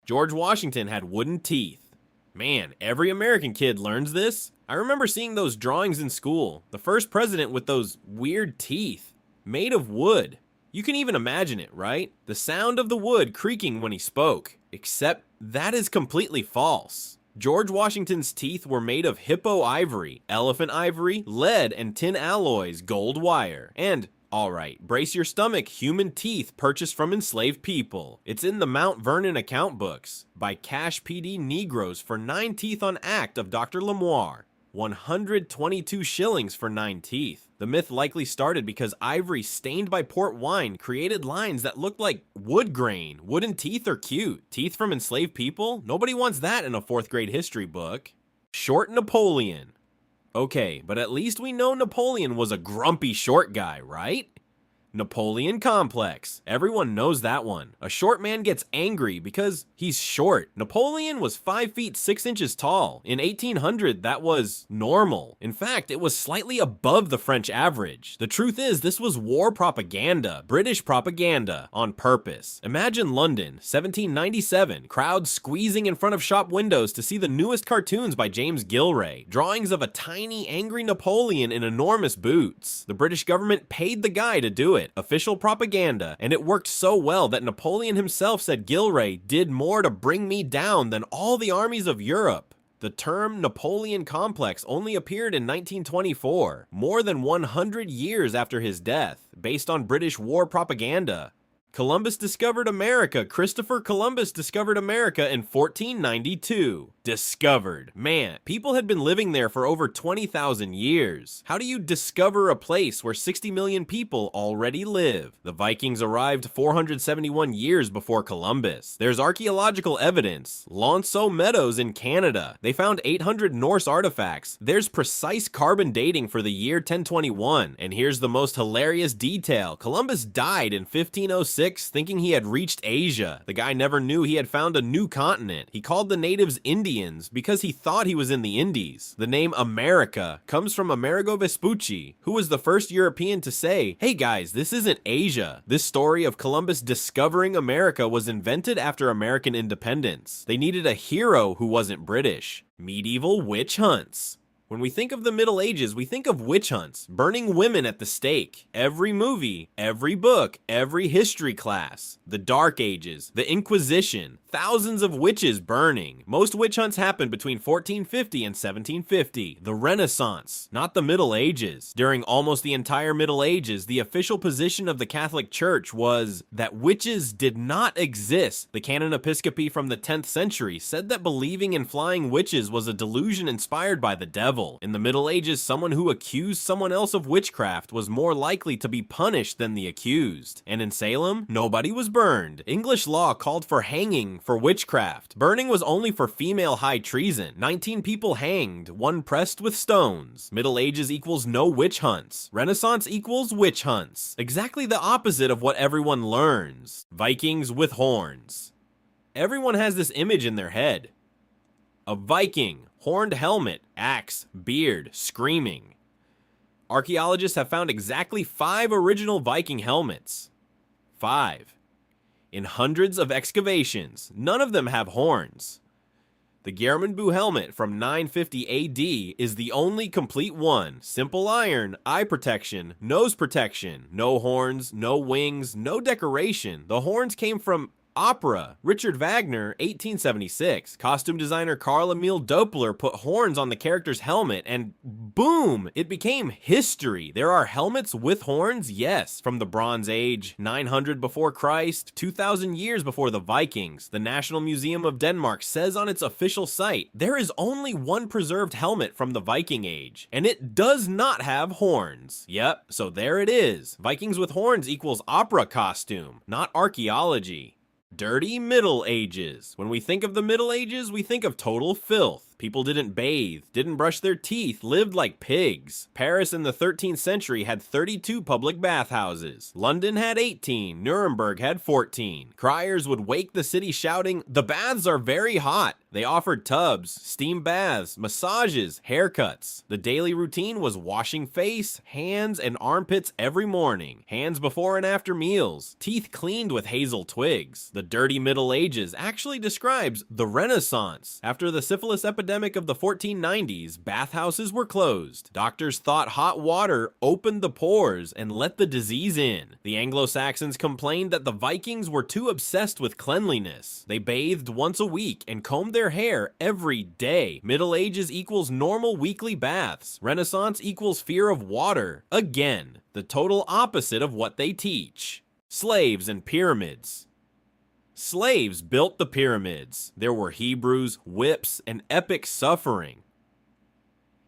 George Washington had wooden teeth. Man, every American kid learns this. I remember seeing those drawings in school. The first president with those weird teeth, made of wood. You can even imagine it, right? The sound of the wood creaking when he spoke. Except that is completely false. George Washington's teeth were made of hippo ivory, elephant ivory, lead, and tin alloys, gold wire, and alright, brace your stomach, human teeth purchased from enslaved people. It's in the Mount Vernon account books by Cash PD Negroes for 9 teeth on act of Dr. Lemoire. 122 shillings for 9 teeth. The myth likely started because ivory stained by port wine created lines that looked like wood grain. Wooden teeth are cute. Teeth from enslaved people? Nobody wants that in a 4th grade history book. Short Napoleon. Okay, but at least we know Napoleon was a grumpy short guy, right? Napoleon complex. Everyone knows that one. A short man gets angry because he's short. Napoleon was 5 feet 6 inches tall. In 1800, that was normal. In fact, it was slightly above the French average. The truth is, this was war propaganda, British propaganda, on purpose. Imagine London, 1797, crowds squeezing in front of shop windows to see the newest cartoons by James Gilray, drawings of a tiny, angry Napoleon in enormous boots. The British government paid the guy to do it. Official propaganda, and it worked so well that Napoleon himself said Gilray did more to bring me down than all the armies of Europe. The term Napoleon complex only appeared in 1924, more than 100 years after his death, based on British war propaganda. Columbus discovered America. Christopher Columbus discovered America in 1492. Discovered. Man, people had been living there for over 20,000 years. How do you discover a place where 60 million people already live? The Vikings arrived 471 years before Columbus. There's archaeological evidence. Lonceau Meadows in Canada. They found 800 Norse artifacts. There's precise carbon dating for the year 1021. And here's the most hilarious detail. Columbus died in 1506 thinking he had reached Asia. The guy never knew he had found a new continent. He called the natives Indians because he thought he was in the Indies. The name America comes from Amerigo Vespucci, who was the first European to say, "Hey guys, this isn't Asia." This story of Columbus discovering America was invented after American independence. They needed a hero who wasn't British. Medieval witch hunts. When we think of the Middle Ages, we think of witch hunts, burning women at the stake. Every movie, every book, every history class. The Dark Ages, the Inquisition, thousands of witches burning. Most witch hunts happened between 1450 and 1750. The Renaissance, not the Middle Ages. During almost the entire Middle Ages, the official position of the Catholic Church was that witches did not exist. The Canon Episcopi from the 10th century said that believing in flying witches was a delusion inspired by the devil. In the Middle Ages, someone who accused someone else of witchcraft was more likely to be punished than the accused. And in Salem, nobody was burned. English law called for hanging for witchcraft. Burning was only for female high treason. 19 people hanged, 1 pressed with stones. Middle Ages equals no witch hunts. Renaissance equals witch hunts. Exactly the opposite of what everyone learns. Vikings with horns. Everyone has this image in their head. A Viking. Horned helmet, axe, beard, screaming. Archaeologists have found exactly 5 original Viking helmets. 5. In hundreds of excavations, none of them have horns. The Geirmundbu helmet from 950 AD is the only complete one. Simple iron, eye protection, nose protection, no horns, no wings, no decoration. The horns came from opera. Richard Wagner, 1876. Costume designer Carl Emil Doppler put horns on the character's helmet and boom, it became history. There are helmets with horns, yes, from the Bronze Age, 900 before Christ, 2,000 years before the Vikings. The National Museum of Denmark says on its official site, there is only one preserved helmet from the Viking Age, and it does not have horns. Yep, so there it is. Vikings with horns equals opera costume, not archaeology. Dirty Middle Ages. When we think of the Middle Ages, we think of total filth. People didn't bathe, didn't brush their teeth, lived like pigs. Paris in the 13th century had 32 public bathhouses. London had 18, Nuremberg had 14. Criers would wake the city shouting, "The baths are very hot." They offered tubs, steam baths, massages, haircuts. The daily routine was washing face, hands, and armpits every morning. Hands before and after meals. Teeth cleaned with hazel twigs. The dirty Middle Ages actually describes the Renaissance. After the syphilis epidemic of the 1490s, bathhouses were closed. Doctors thought hot water opened the pores and let the disease in. The Anglo-Saxons complained that the Vikings were too obsessed with cleanliness. They bathed once a week and combed their hair every day. Middle Ages equals normal weekly baths. Renaissance equals fear of water. Again, the total opposite of what they teach. Slaves and pyramids. Slaves built the pyramids. There were Hebrews, whips, and epic suffering.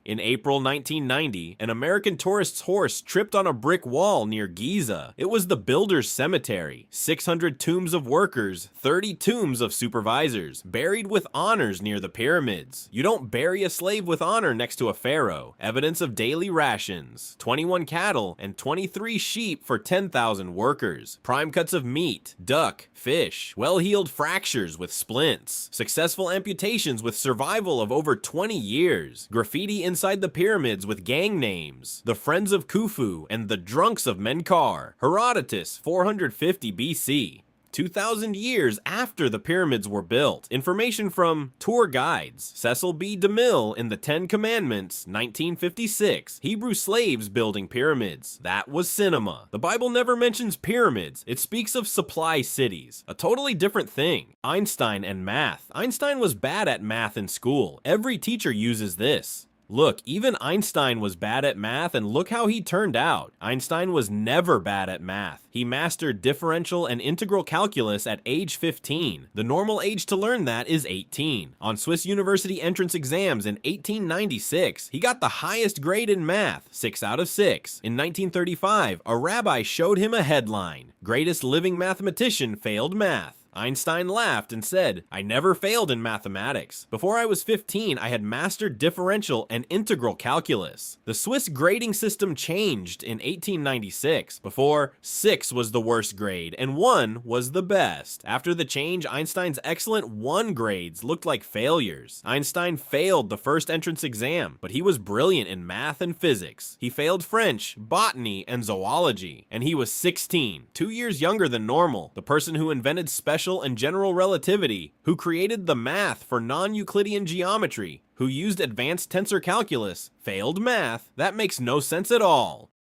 In April 1990, an American tourist's horse tripped on a brick wall near Giza. It was the builder's cemetery. 600 tombs of workers, 30 tombs of supervisors, buried with honors near the pyramids. You don't bury a slave with honor next to a pharaoh. Evidence of daily rations. 21 cattle and 23 sheep for 10,000 workers. Prime cuts of meat, duck, fish. Well-healed fractures with splints. Successful amputations with survival of over 20 years. Graffiti inside the pyramids with gang names. The Friends of Khufu and the Drunks of Menkaure. Herodotus, 450 BC. 2,000 years after the pyramids were built. Information from tour guides. Cecil B. DeMille in the 10 Commandments, 1956. Hebrew slaves building pyramids. That was cinema. The Bible never mentions pyramids. It speaks of supply cities. A totally different thing. Einstein and math. Einstein was bad at math in school. Every teacher uses this. Look, even Einstein was bad at math, and look how he turned out. Einstein was never bad at math. He mastered differential and integral calculus at age 15. The normal age to learn that is 18. On Swiss university entrance exams in 1896, he got the highest grade in math, 6 out of 6. In 1935, a rabbi showed him a headline, "Greatest living mathematician failed math." Einstein laughed and said, "I never failed in mathematics. Before I was 15, I had mastered differential and integral calculus." The Swiss grading system changed in 1896. Before, 6 was the worst grade and 1 was the best. After the change, Einstein's excellent 1 grades looked like failures. Einstein failed the first entrance exam, but he was brilliant in math and physics. He failed French, botany, and zoology, and he was 16, 2 years younger than normal. The person who invented special and general relativity, who created the math for non-Euclidean geometry, who used advanced tensor calculus, failed math. That makes no sense at all.